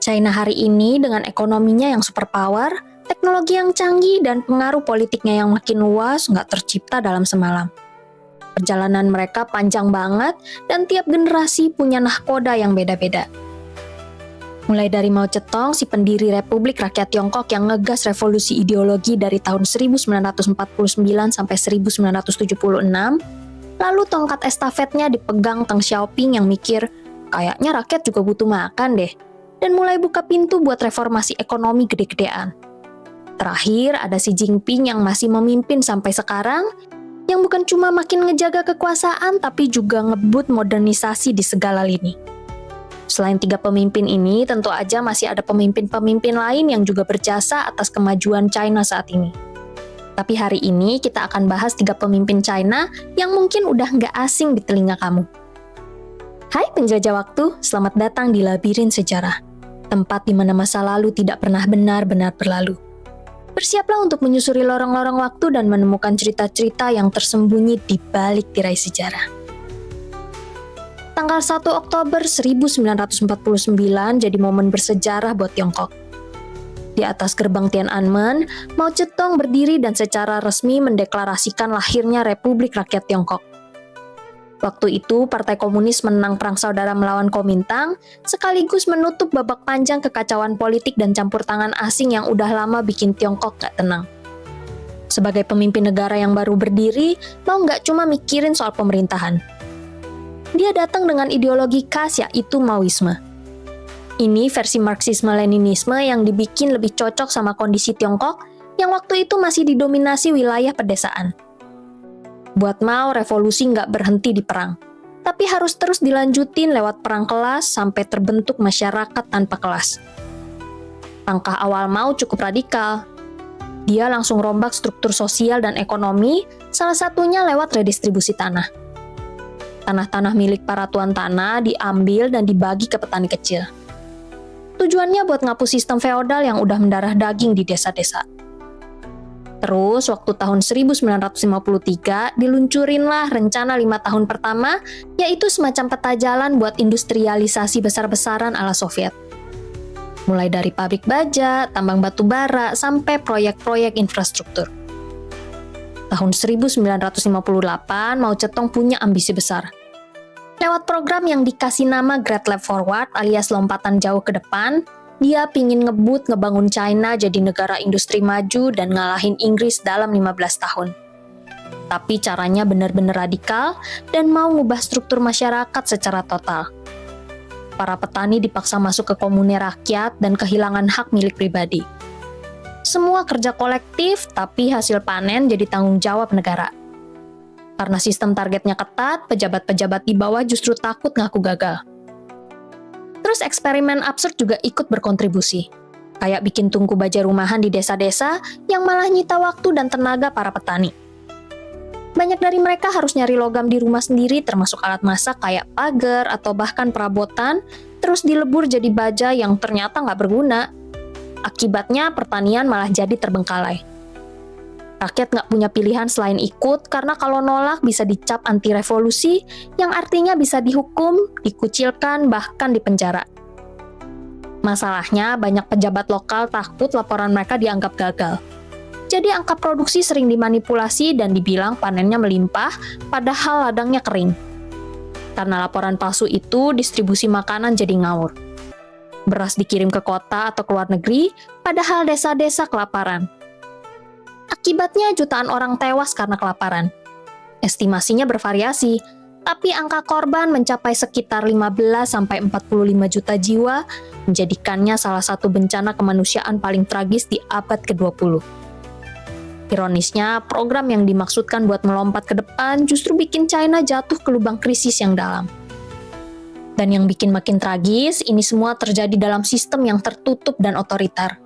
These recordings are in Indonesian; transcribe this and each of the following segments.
China hari ini dengan ekonominya yang superpower, teknologi yang canggih, dan pengaruh politiknya yang makin luas nggak tercipta dalam semalam. Perjalanan mereka panjang banget dan tiap generasi punya nahkoda yang beda-beda. Mulai dari Mao Zedong, si pendiri Republik Rakyat Tiongkok yang ngegas revolusi ideologi dari tahun 1949 sampai 1976, lalu tongkat estafetnya dipegang Deng Xiaoping yang mikir, kayaknya rakyat juga butuh makan deh, dan mulai buka pintu buat reformasi ekonomi gede-gedean. Terakhir ada Xi Jinping yang masih memimpin sampai sekarang, yang bukan cuma makin ngejaga kekuasaan tapi juga ngebut modernisasi di segala lini. Selain tiga pemimpin ini, tentu aja masih ada pemimpin-pemimpin lain yang juga berjasa atas kemajuan China saat ini. Tapi hari ini kita akan bahas tiga pemimpin China yang mungkin udah nggak asing di telinga kamu. Hai penjelajah waktu, selamat datang di Labirin Sejarah, tempat di mana masa lalu tidak pernah benar-benar berlalu. Bersiaplah untuk menyusuri lorong-lorong waktu dan menemukan cerita-cerita yang tersembunyi di balik tirai sejarah. Tanggal 1 Oktober 1949 jadi momen bersejarah buat Tiongkok. Di atas gerbang Tiananmen, Mao Zedong berdiri dan secara resmi mendeklarasikan lahirnya Republik Rakyat Tiongkok. Waktu itu, Partai Komunis menang perang saudara melawan Kuomintang, sekaligus menutup babak panjang kekacauan politik dan campur tangan asing yang udah lama bikin Tiongkok gak tenang. Sebagai pemimpin negara yang baru berdiri, Mao gak cuma mikirin soal pemerintahan. Dia datang dengan ideologi khas yaitu Maoisme. Ini versi Marxisme-Leninisme yang dibikin lebih cocok sama kondisi Tiongkok yang waktu itu masih didominasi wilayah pedesaan. Buat Mao, revolusi nggak berhenti di perang, tapi harus terus dilanjutin lewat perang kelas sampai terbentuk masyarakat tanpa kelas. Langkah awal Mao cukup radikal. Dia langsung rombak struktur sosial dan ekonomi, salah satunya lewat redistribusi tanah. Tanah-tanah milik para tuan tanah diambil dan dibagi ke petani kecil. Tujuannya buat ngapus sistem feodal yang udah mendarah daging di desa-desa. Terus, waktu tahun 1953, diluncurinlah rencana 5 tahun pertama, yaitu semacam peta jalan buat industrialisasi besar-besaran ala Soviet. Mulai dari pabrik baja, tambang batu bara, sampai proyek-proyek infrastruktur. Tahun 1958, Mao Zedong punya ambisi besar. Lewat program yang dikasih nama Great Leap Forward alias lompatan jauh ke depan, dia pingin ngebangun China jadi negara industri maju dan ngalahin Inggris dalam 15 tahun. Tapi caranya benar-benar radikal dan mau ngubah struktur masyarakat secara total. Para petani dipaksa masuk ke komune rakyat dan kehilangan hak milik pribadi. Semua kerja kolektif, tapi hasil panen jadi tanggung jawab negara. Karena sistem targetnya ketat, pejabat-pejabat di bawah justru takut ngaku gagal. Terus eksperimen absurd juga ikut berkontribusi. Kayak bikin tungku baja rumahan di desa-desa yang malah nyita waktu dan tenaga para petani. Banyak dari mereka harus nyari logam di rumah sendiri termasuk alat masak kayak pagar atau bahkan perabotan, terus dilebur jadi baja yang ternyata nggak berguna. Akibatnya pertanian malah jadi terbengkalai. Rakyat nggak punya pilihan selain ikut karena kalau nolak bisa dicap anti revolusi yang artinya bisa dihukum, dikucilkan, bahkan dipenjara. Masalahnya banyak pejabat lokal takut laporan mereka dianggap gagal. Jadi angka produksi sering dimanipulasi dan dibilang panennya melimpah padahal ladangnya kering. Karena laporan palsu itu distribusi makanan jadi ngawur. Beras dikirim ke kota atau ke luar negeri padahal desa-desa kelaparan. Akibatnya jutaan orang tewas karena kelaparan. Estimasinya bervariasi, tapi angka korban mencapai sekitar 15-45 juta jiwa, menjadikannya salah satu bencana kemanusiaan paling tragis di abad ke-20. Ironisnya, program yang dimaksudkan buat melompat ke depan justru bikin China jatuh ke lubang krisis yang dalam. Dan yang bikin makin tragis, ini semua terjadi dalam sistem yang tertutup dan otoriter.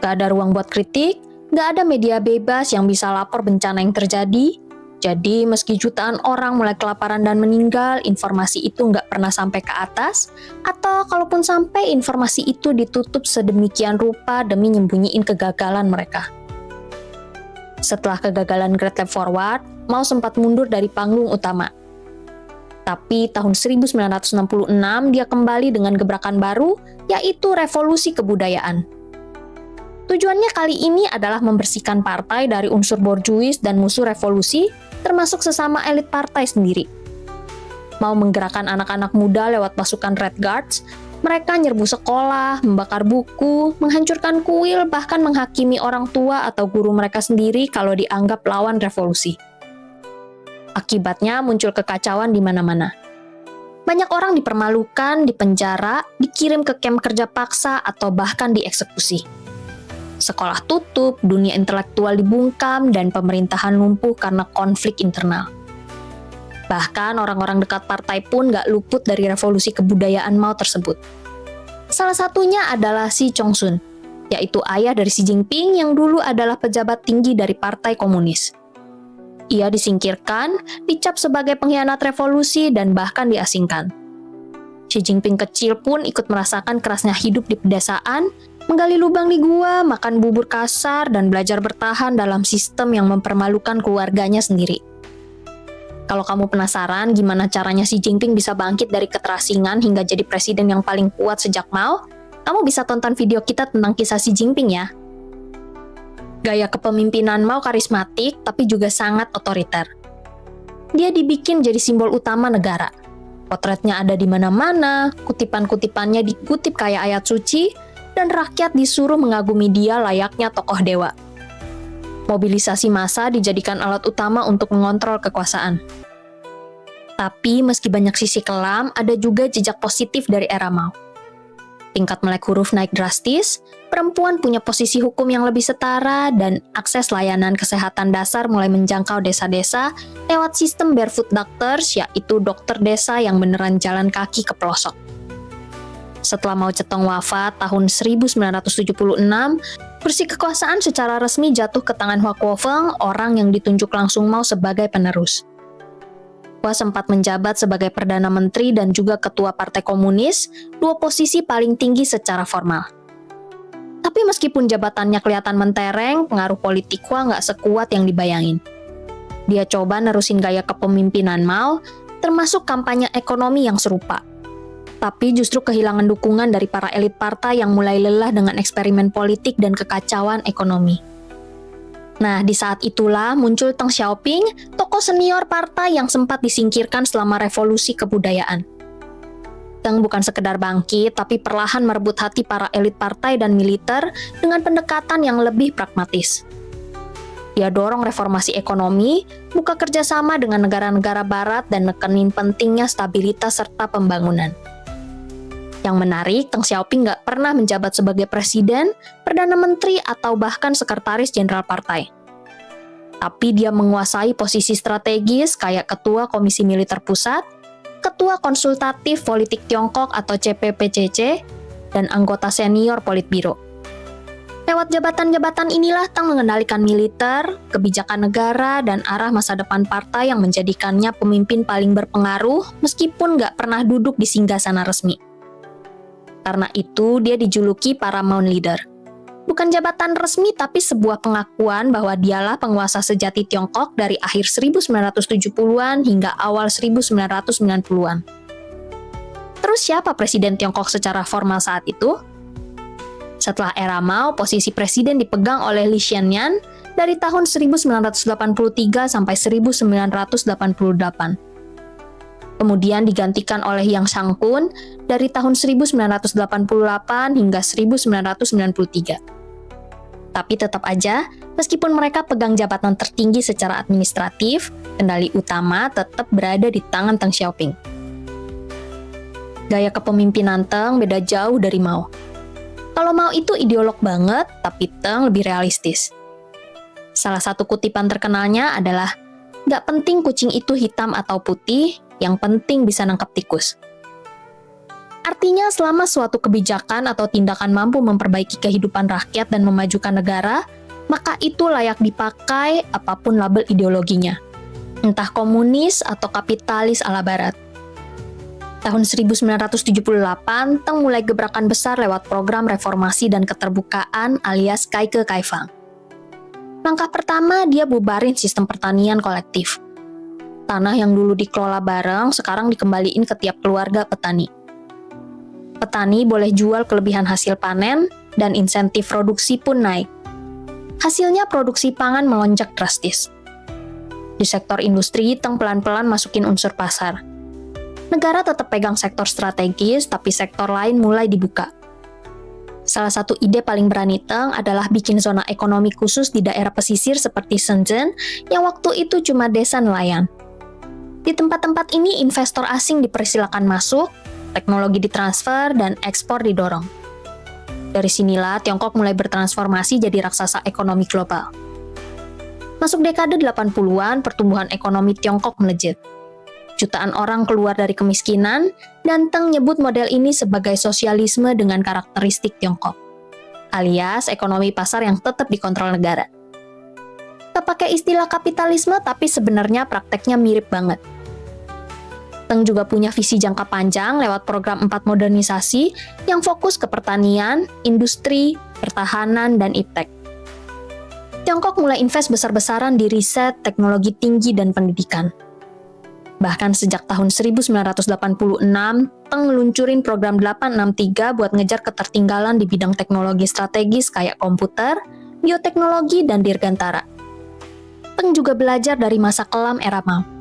Gak ada ruang buat kritik, gak ada media bebas yang bisa lapor bencana yang terjadi. Jadi meski jutaan orang mulai kelaparan dan meninggal, informasi itu gak pernah sampai ke atas, atau kalaupun sampai, informasi itu ditutup sedemikian rupa demi nyembunyiin kegagalan mereka. Setelah kegagalan Great Leap Forward, Mao sempat mundur dari panggung utama. Tapi tahun 1966 dia kembali dengan gebrakan baru, yaitu revolusi kebudayaan. Tujuannya kali ini adalah membersihkan partai dari unsur borjuis dan musuh revolusi, termasuk sesama elit partai sendiri. Mau menggerakkan anak-anak muda lewat pasukan Red Guards, mereka nyerbu sekolah, membakar buku, menghancurkan kuil, bahkan menghakimi orang tua atau guru mereka sendiri kalau dianggap lawan revolusi. Akibatnya muncul kekacauan di mana-mana. Banyak orang dipermalukan, dipenjara, dikirim ke kamp kerja paksa, atau bahkan dieksekusi. Sekolah tutup, dunia intelektual dibungkam, dan pemerintahan lumpuh karena konflik internal. Bahkan orang-orang dekat partai pun gak luput dari revolusi kebudayaan Mao tersebut. Salah satunya adalah Xi Chongsun, yaitu ayah dari Xi Jinping yang dulu adalah pejabat tinggi dari Partai Komunis. Ia disingkirkan, dicap sebagai pengkhianat revolusi, dan bahkan diasingkan. Xi Jinping kecil pun ikut merasakan kerasnya hidup di pedesaan, menggali lubang di gua, makan bubur kasar, dan belajar bertahan dalam sistem yang mempermalukan keluarganya sendiri. Kalau kamu penasaran gimana caranya Xi Jinping bisa bangkit dari keterasingan hingga jadi presiden yang paling kuat sejak Mao, kamu bisa tonton video kita tentang kisah Xi Jinping ya. Gaya kepemimpinan Mao karismatik tapi juga sangat otoriter. Dia dibikin jadi simbol utama negara. Potretnya ada di mana-mana, kutipan-kutipannya dikutip kayak ayat suci, dan rakyat disuruh mengagumi dia layaknya tokoh dewa. Mobilisasi massa dijadikan alat utama untuk mengontrol kekuasaan. Tapi meski banyak sisi kelam, ada juga jejak positif dari era Mao. Tingkat melek huruf naik drastis, perempuan punya posisi hukum yang lebih setara, dan akses layanan kesehatan dasar mulai menjangkau desa-desa lewat sistem barefoot doctors, yaitu dokter desa yang beneran jalan kaki ke pelosok. Setelah Mao Zedong wafat tahun 1976, kursi kekuasaan secara resmi jatuh ke tangan Hua Guofeng, orang yang ditunjuk langsung Mao sebagai penerus. Hua sempat menjabat sebagai Perdana Menteri dan juga Ketua Partai Komunis, dua posisi paling tinggi secara formal. Tapi meskipun jabatannya kelihatan mentereng, pengaruh politik Hua nggak sekuat yang dibayangin. Dia coba nerusin gaya kepemimpinan Mao, termasuk kampanye ekonomi yang serupa. Tapi justru kehilangan dukungan dari para elit partai yang mulai lelah dengan eksperimen politik dan kekacauan ekonomi. Nah, di saat itulah muncul Deng Xiaoping, tokoh senior partai yang sempat disingkirkan selama revolusi kebudayaan. Deng bukan sekedar bangkit, tapi perlahan merebut hati para elit partai dan militer dengan pendekatan yang lebih pragmatis. Dia dorong reformasi ekonomi, buka kerjasama dengan negara-negara barat, dan nekenin pentingnya stabilitas serta pembangunan. Yang menarik, Deng Xiaoping nggak pernah menjabat sebagai presiden, perdana menteri, atau bahkan sekretaris jenderal partai. Tapi dia menguasai posisi strategis kayak ketua Komisi Militer Pusat, ketua konsultatif politik Tiongkok atau CPPCC, dan anggota senior Politbiro. Lewat jabatan-jabatan inilah Deng mengendalikan militer, kebijakan negara, dan arah masa depan partai yang menjadikannya pemimpin paling berpengaruh meskipun nggak pernah duduk di singgasana resmi. Karena itu, dia dijuluki Paramount Leader. Bukan jabatan resmi, tapi sebuah pengakuan bahwa dialah penguasa sejati Tiongkok dari akhir 1970-an hingga awal 1990-an. Terus siapa presiden Tiongkok secara formal saat itu? Setelah era Mao, posisi presiden dipegang oleh Li Xianyan dari tahun 1983 sampai 1988. Kemudian digantikan oleh Yang Shangkun dari tahun 1988 hingga 1993. Tapi tetap aja, meskipun mereka pegang jabatan tertinggi secara administratif, kendali utama tetap berada di tangan Deng Xiaoping. Gaya kepemimpinan Deng beda jauh dari Mao. Kalau Mao itu ideolog banget, tapi Deng lebih realistis. Salah satu kutipan terkenalnya adalah, "Gak penting kucing itu hitam atau putih, yang penting bisa nangkap tikus." Artinya, selama suatu kebijakan atau tindakan mampu memperbaiki kehidupan rakyat dan memajukan negara, maka itu layak dipakai apapun label ideologinya. Entah komunis atau kapitalis ala barat. Tahun 1978, Deng mulai gebrakan besar lewat program reformasi dan keterbukaan alias Kaike Kaifang. Langkah pertama, dia bubarin sistem pertanian kolektif. Tanah yang dulu dikelola bareng sekarang dikembaliin ke tiap keluarga petani. Petani boleh jual kelebihan hasil panen dan insentif produksi pun naik. Hasilnya produksi pangan melonjak drastis. Di sektor industri, Teng pelan-pelan masukin unsur pasar. Negara tetap pegang sektor strategis, tapi sektor lain mulai dibuka. Salah satu ide paling berani Teng adalah bikin zona ekonomi khusus di daerah pesisir seperti Shenzhen, yang waktu itu cuma desa nelayan. Di tempat-tempat ini, investor asing dipersilakan masuk, teknologi ditransfer, dan ekspor didorong. Dari sinilah Tiongkok mulai bertransformasi jadi raksasa ekonomi global. Masuk dekade 80-an, pertumbuhan ekonomi Tiongkok melejit. Jutaan orang keluar dari kemiskinan, dan Teng nyebut model ini sebagai sosialisme dengan karakteristik Tiongkok, alias ekonomi pasar yang tetap dikontrol negara. Tak pakai istilah kapitalisme, tapi sebenarnya prakteknya mirip banget. Teng juga punya visi jangka panjang lewat program 4 modernisasi yang fokus ke pertanian, industri, pertahanan, dan iptek. Tiongkok mulai invest besar-besaran di riset, teknologi tinggi, dan pendidikan. Bahkan sejak tahun 1986, Teng ngeluncurin program 863 buat ngejar ketertinggalan di bidang teknologi strategis kayak komputer, bioteknologi, dan dirgantara. Teng juga belajar dari masa kelam era Mao.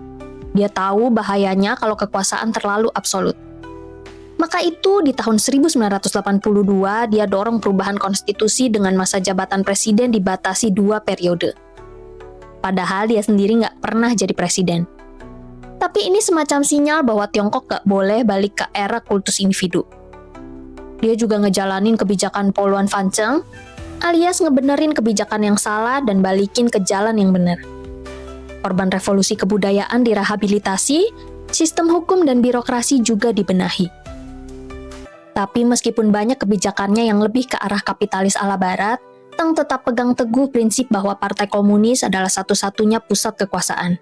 Dia tahu bahayanya kalau kekuasaan terlalu absolut. Maka itu di tahun 1982 dia dorong perubahan konstitusi dengan masa jabatan presiden dibatasi 2 periode. Padahal dia sendiri nggak pernah jadi presiden. Tapi ini semacam sinyal bahwa Tiongkok nggak boleh balik ke era kultus individu. Dia juga ngejalanin kebijakan Poluan Fanceng, alias ngebenerin kebijakan yang salah dan balikin ke jalan yang benar. Korban revolusi kebudayaan direhabilitasi, sistem hukum dan birokrasi juga dibenahi. Tapi meskipun banyak kebijakannya yang lebih ke arah kapitalis ala barat, Teng tetap pegang teguh prinsip bahwa Partai Komunis adalah satu-satunya pusat kekuasaan.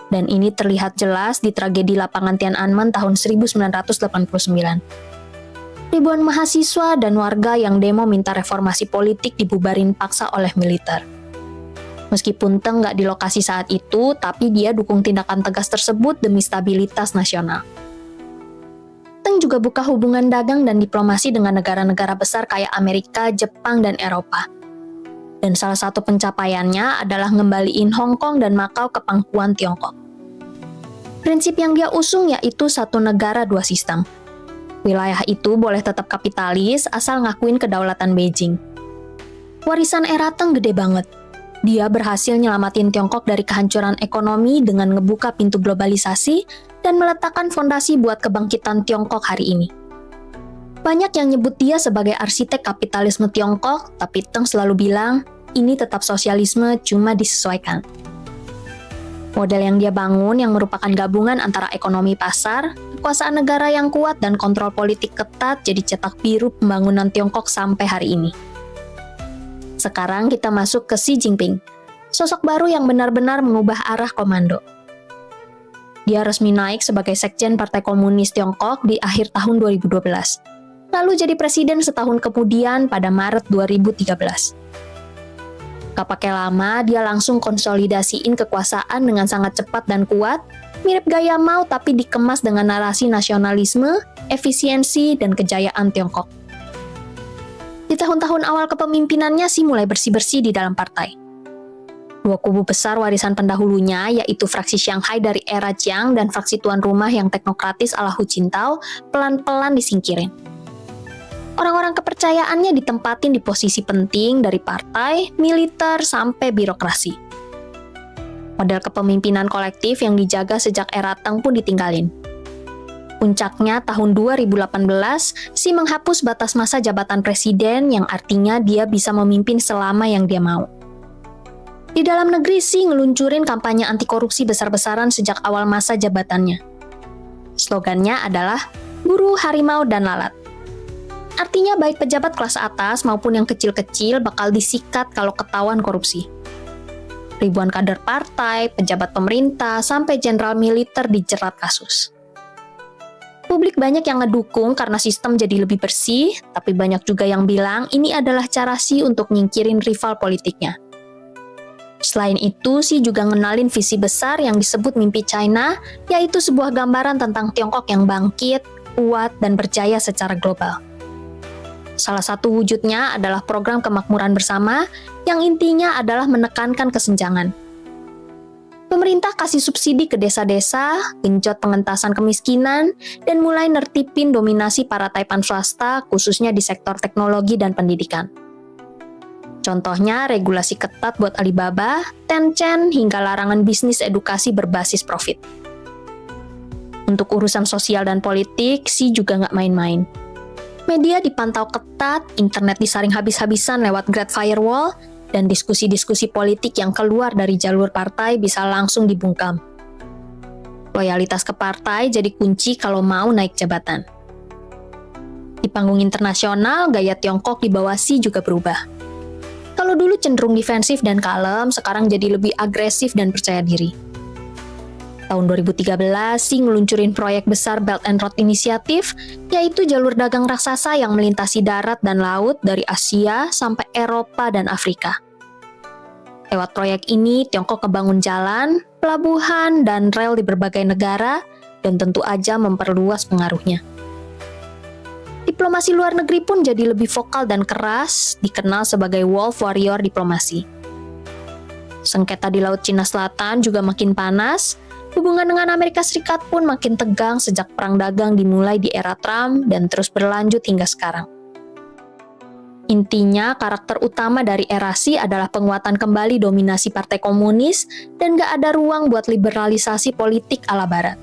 Dan ini terlihat jelas di tragedi lapangan Tiananmen tahun 1989. Ribuan mahasiswa dan warga yang demo minta reformasi politik dibubarin paksa oleh militer. Meskipun Teng nggak di lokasi saat itu, tapi dia dukung tindakan tegas tersebut demi stabilitas nasional. Teng juga buka hubungan dagang dan diplomasi dengan negara-negara besar kayak Amerika, Jepang, dan Eropa. Dan salah satu pencapaiannya adalah ngembaliin Hong Kong dan Makau ke pangkuan Tiongkok. Prinsip yang dia usung yaitu satu negara dua sistem. Wilayah itu boleh tetap kapitalis asal ngakuin kedaulatan Beijing. Warisan era Teng gede banget. Dia berhasil nyelamatin Tiongkok dari kehancuran ekonomi dengan ngebuka pintu globalisasi dan meletakkan fondasi buat kebangkitan Tiongkok hari ini. Banyak yang nyebut dia sebagai arsitek kapitalisme Tiongkok, tapi Teng selalu bilang, ini tetap sosialisme, cuma disesuaikan. Model yang dia bangun yang merupakan gabungan antara ekonomi pasar, kekuasaan negara yang kuat, dan kontrol politik ketat jadi cetak biru pembangunan Tiongkok sampai hari ini. Sekarang kita masuk ke Xi Jinping, sosok baru yang benar-benar mengubah arah komando. Dia resmi naik sebagai Sekjen Partai Komunis Tiongkok di akhir tahun 2012, lalu jadi presiden setahun kemudian pada Maret 2013. Gak pakai lama, dia langsung konsolidasiin kekuasaan dengan sangat cepat dan kuat, mirip gaya Mao tapi dikemas dengan narasi nasionalisme, efisiensi, dan kejayaan Tiongkok. Di tahun-tahun awal kepemimpinannya Xi mulai bersih-bersih di dalam partai. Dua kubu besar warisan pendahulunya, yaitu fraksi Shanghai dari era Jiang dan fraksi tuan rumah yang teknokratis ala Hu Jintao, pelan-pelan disingkirin. Orang-orang kepercayaannya ditempatin di posisi penting dari partai, militer, sampai birokrasi. Model kepemimpinan kolektif yang dijaga sejak era Teng pun ditinggalin. Puncaknya tahun 2018, Xi menghapus batas masa jabatan presiden yang artinya dia bisa memimpin selama yang dia mau. Di dalam negeri, Xi ngeluncurin kampanye anti korupsi besar-besaran sejak awal masa jabatannya. Slogannya adalah, Buruh, Harimau, dan Lalat. Artinya baik pejabat kelas atas maupun yang kecil-kecil bakal disikat kalau ketahuan korupsi. Ribuan kader partai, pejabat pemerintah, sampai jenderal militer dijerat kasus. Publik banyak yang ngedukung karena sistem jadi lebih bersih, tapi banyak juga yang bilang ini adalah cara Xi untuk nyingkirin rival politiknya. Selain itu, Xi juga ngenalin visi besar yang disebut mimpi China, yaitu sebuah gambaran tentang Tiongkok yang bangkit, kuat, dan berjaya secara global. Salah satu wujudnya adalah program kemakmuran bersama yang intinya adalah menekankan kesenjangan. Pemerintah kasih subsidi ke desa-desa, genjot pengentasan kemiskinan, dan mulai nertipin dominasi para taipan swasta khususnya di sektor teknologi dan pendidikan. Contohnya regulasi ketat buat Alibaba, Tencent, hingga larangan bisnis edukasi berbasis profit. Untuk urusan sosial dan politik, Xi juga nggak main-main. Media dipantau ketat, internet disaring habis-habisan lewat Great Firewall, dan diskusi-diskusi politik yang keluar dari jalur partai bisa langsung dibungkam. Loyalitas ke partai jadi kunci kalau mau naik jabatan. Di panggung internasional, gaya Tiongkok di bawah Xi juga berubah. Kalau dulu cenderung defensif dan kalem, sekarang jadi lebih agresif dan percaya diri. Tahun 2013, Xi ngeluncurin proyek besar Belt and Road Initiative, yaitu jalur dagang raksasa yang melintasi darat dan laut dari Asia sampai Eropa dan Afrika. Lewat proyek ini, Tiongkok ngebangun jalan, pelabuhan, dan rel di berbagai negara, dan tentu aja memperluas pengaruhnya. Diplomasi luar negeri pun jadi lebih vokal dan keras, dikenal sebagai Wolf Warrior diplomasi. Sengketa di Laut Cina Selatan juga makin panas, hubungan dengan Amerika Serikat pun makin tegang sejak perang dagang dimulai di era Trump dan terus berlanjut hingga sekarang. Intinya, karakter utama dari era Xi adalah penguatan kembali dominasi partai komunis dan gak ada ruang buat liberalisasi politik ala barat.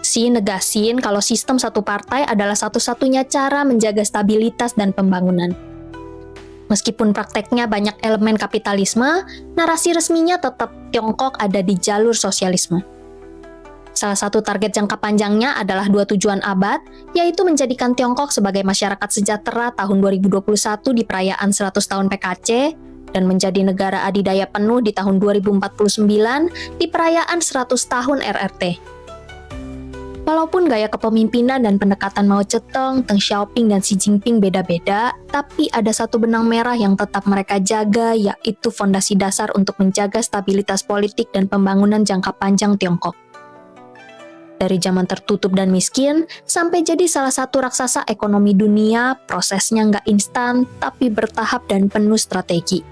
Xi negasin kalau sistem satu partai adalah satu-satunya cara menjaga stabilitas dan pembangunan. Meskipun prakteknya banyak elemen kapitalisme, narasi resminya tetap Tiongkok ada di jalur sosialisme. Salah satu target jangka panjangnya adalah 2 tujuan abad, yaitu menjadikan Tiongkok sebagai masyarakat sejahtera tahun 2021 di perayaan 100 tahun PKC, dan menjadi negara adidaya penuh di tahun 2049 di perayaan 100 tahun RRT. Walaupun gaya kepemimpinan dan pendekatan Mao Zedong, Deng Xiaoping, dan Xi Jinping beda-beda, tapi ada satu benang merah yang tetap mereka jaga, yaitu fondasi dasar untuk menjaga stabilitas politik dan pembangunan jangka panjang Tiongkok. Dari zaman tertutup dan miskin, sampai jadi salah satu raksasa ekonomi dunia, prosesnya nggak instan, tapi bertahap dan penuh strategi.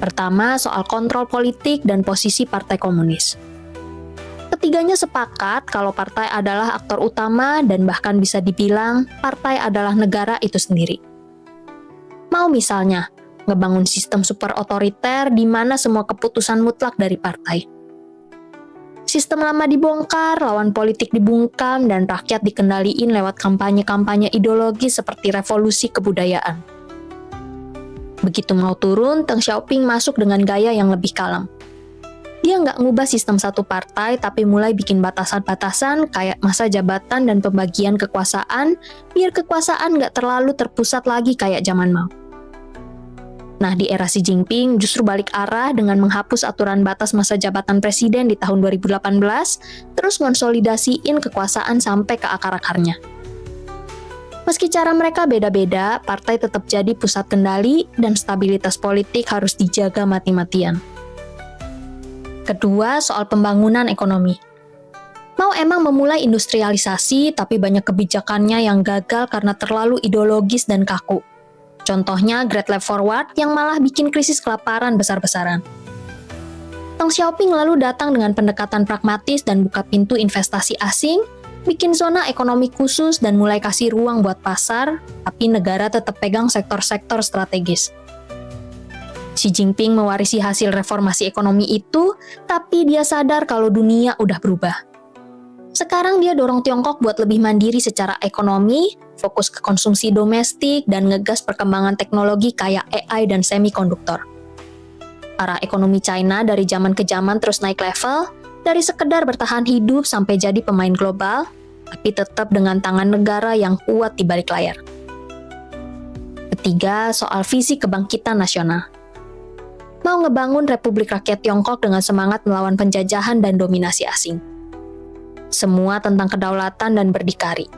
Pertama, soal kontrol politik dan posisi Partai Komunis. Ketiganya sepakat kalau partai adalah aktor utama dan bahkan bisa dibilang partai adalah negara itu sendiri. Mau misalnya, ngebangun sistem super otoriter di mana semua keputusan mutlak dari partai. Sistem lama dibongkar, lawan politik dibungkam, dan rakyat dikendaliin lewat kampanye-kampanye ideologi seperti revolusi kebudayaan. Begitu mau turun, Deng Xiaoping masuk dengan gaya yang lebih kalem. Dia nggak ngubah sistem satu partai, tapi mulai bikin batasan-batasan kayak masa jabatan dan pembagian kekuasaan, biar kekuasaan nggak terlalu terpusat lagi kayak zaman Mao. Nah, di era Xi Jinping justru balik arah dengan menghapus aturan batas masa jabatan presiden di tahun 2018, terus konsolidasiin kekuasaan sampai ke akar-akarnya. Meski cara mereka beda-beda, partai tetap jadi pusat kendali dan stabilitas politik harus dijaga mati-matian. Kedua, soal pembangunan ekonomi. Mao emang memulai industrialisasi, tapi banyak kebijakannya yang gagal karena terlalu ideologis dan kaku. Contohnya Great Leap Forward yang malah bikin krisis kelaparan besar-besaran. Deng Xiaoping lalu datang dengan pendekatan pragmatis dan buka pintu investasi asing, bikin zona ekonomi khusus dan mulai kasih ruang buat pasar, tapi negara tetap pegang sektor-sektor strategis. Xi Jinping mewarisi hasil reformasi ekonomi itu, tapi dia sadar kalau dunia udah berubah. Sekarang dia dorong Tiongkok buat lebih mandiri secara ekonomi, fokus ke konsumsi domestik, dan ngegas perkembangan teknologi kayak AI dan semikonduktor. Arah ekonomi China dari zaman ke zaman terus naik level, dari sekedar bertahan hidup sampai jadi pemain global, tapi tetap dengan tangan negara yang kuat di balik layar. Ketiga, soal visi kebangkitan nasional. Mau ngebangun Republik Rakyat Tiongkok dengan semangat melawan penjajahan dan dominasi asing. Semua tentang kedaulatan dan berdikari.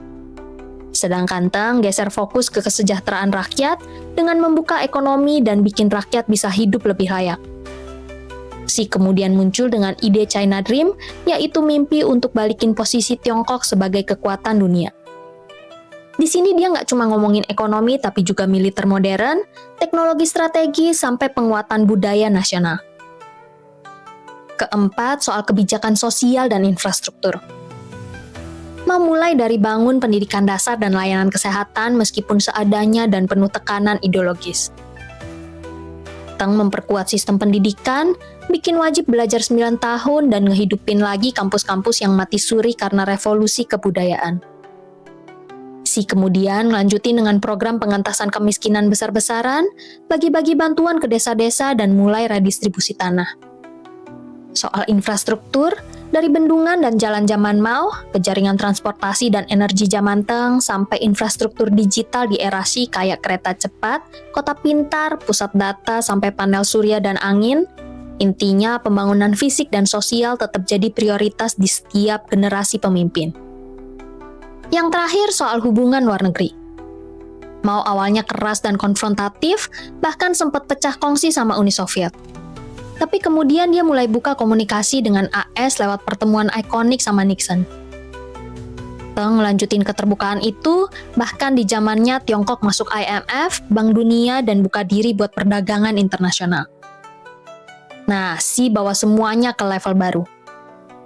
Sedangkan Teng geser fokus ke kesejahteraan rakyat dengan membuka ekonomi dan bikin rakyat bisa hidup lebih layak. Xi kemudian muncul dengan ide China Dream, yaitu mimpi untuk balikin posisi Tiongkok sebagai kekuatan dunia. Di sini dia nggak cuma ngomongin ekonomi, tapi juga militer modern, teknologi strategi, sampai penguatan budaya nasional. Keempat, soal kebijakan sosial dan infrastruktur. Memulai dari bangun pendidikan dasar dan layanan kesehatan meskipun seadanya dan penuh tekanan ideologis. Teng memperkuat sistem pendidikan, bikin wajib belajar 9 tahun dan ngehidupin lagi kampus-kampus yang mati suri karena revolusi kebudayaan. Xi kemudian lanjutin dengan program pengentasan kemiskinan besar-besaran, bagi-bagi bantuan ke desa-desa dan mulai redistribusi tanah. Soal infrastruktur, dari bendungan dan jalan zaman Mao, ke jaringan transportasi dan energi zaman Teng, sampai infrastruktur digital di era Xi kayak kereta cepat, kota pintar, pusat data, sampai panel surya dan angin, intinya pembangunan fisik dan sosial tetap jadi prioritas di setiap generasi pemimpin. Yang terakhir soal hubungan luar negeri. Mao awalnya keras dan konfrontatif, bahkan sempat pecah kongsi sama Uni Soviet. Tapi kemudian dia mulai buka komunikasi dengan AS lewat pertemuan ikonik sama Nixon. Teng lanjutin keterbukaan itu, bahkan di zamannya Tiongkok masuk IMF, Bank Dunia, dan buka diri buat perdagangan internasional. Nah, Xi bawa semuanya ke level baru.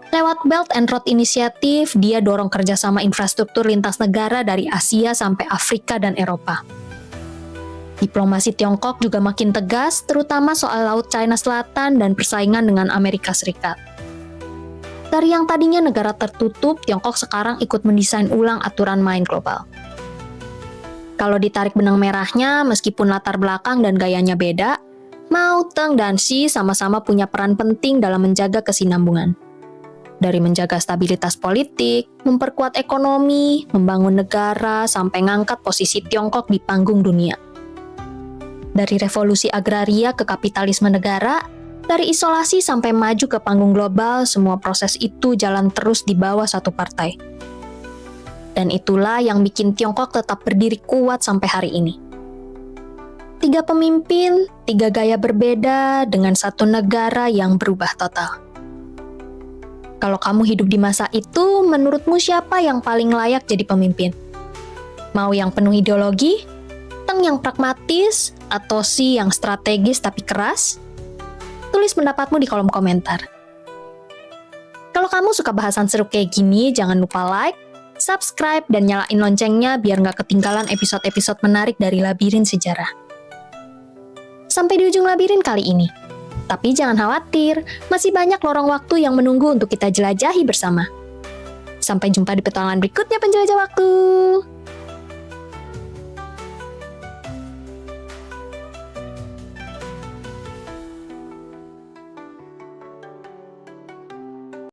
Lewat Belt and Road Initiative, dia dorong kerjasama infrastruktur lintas negara dari Asia sampai Afrika dan Eropa. Diplomasi Tiongkok juga makin tegas, terutama soal Laut China Selatan dan persaingan dengan Amerika Serikat. Dari yang tadinya negara tertutup, Tiongkok sekarang ikut mendesain ulang aturan main global. Kalau ditarik benang merahnya, meskipun latar belakang dan gayanya beda, Mao, Teng, dan Xi sama-sama punya peran penting dalam menjaga kesinambungan. Dari menjaga stabilitas politik, memperkuat ekonomi, membangun negara, sampai ngangkat posisi Tiongkok di panggung dunia. Dari revolusi agraria ke kapitalisme negara, dari isolasi sampai maju ke panggung global, semua proses itu jalan terus di bawah satu partai. Dan itulah yang bikin Tiongkok tetap berdiri kuat sampai hari ini. 3 pemimpin, 3 gaya berbeda, dengan satu negara yang berubah total. Kalau kamu hidup di masa itu, menurutmu siapa yang paling layak jadi pemimpin? Mao yang penuh ideologi? Teng yang pragmatis? Atau Xi yang strategis tapi keras? Tulis pendapatmu di kolom komentar. Kalau kamu suka bahasan seru kayak gini, jangan lupa like, subscribe, dan nyalain loncengnya biar nggak ketinggalan episode-episode menarik dari Labirin Sejarah. Sampai di ujung labirin kali ini. Tapi jangan khawatir, masih banyak lorong waktu yang menunggu untuk kita jelajahi bersama. Sampai jumpa di petualangan berikutnya penjelajah waktu.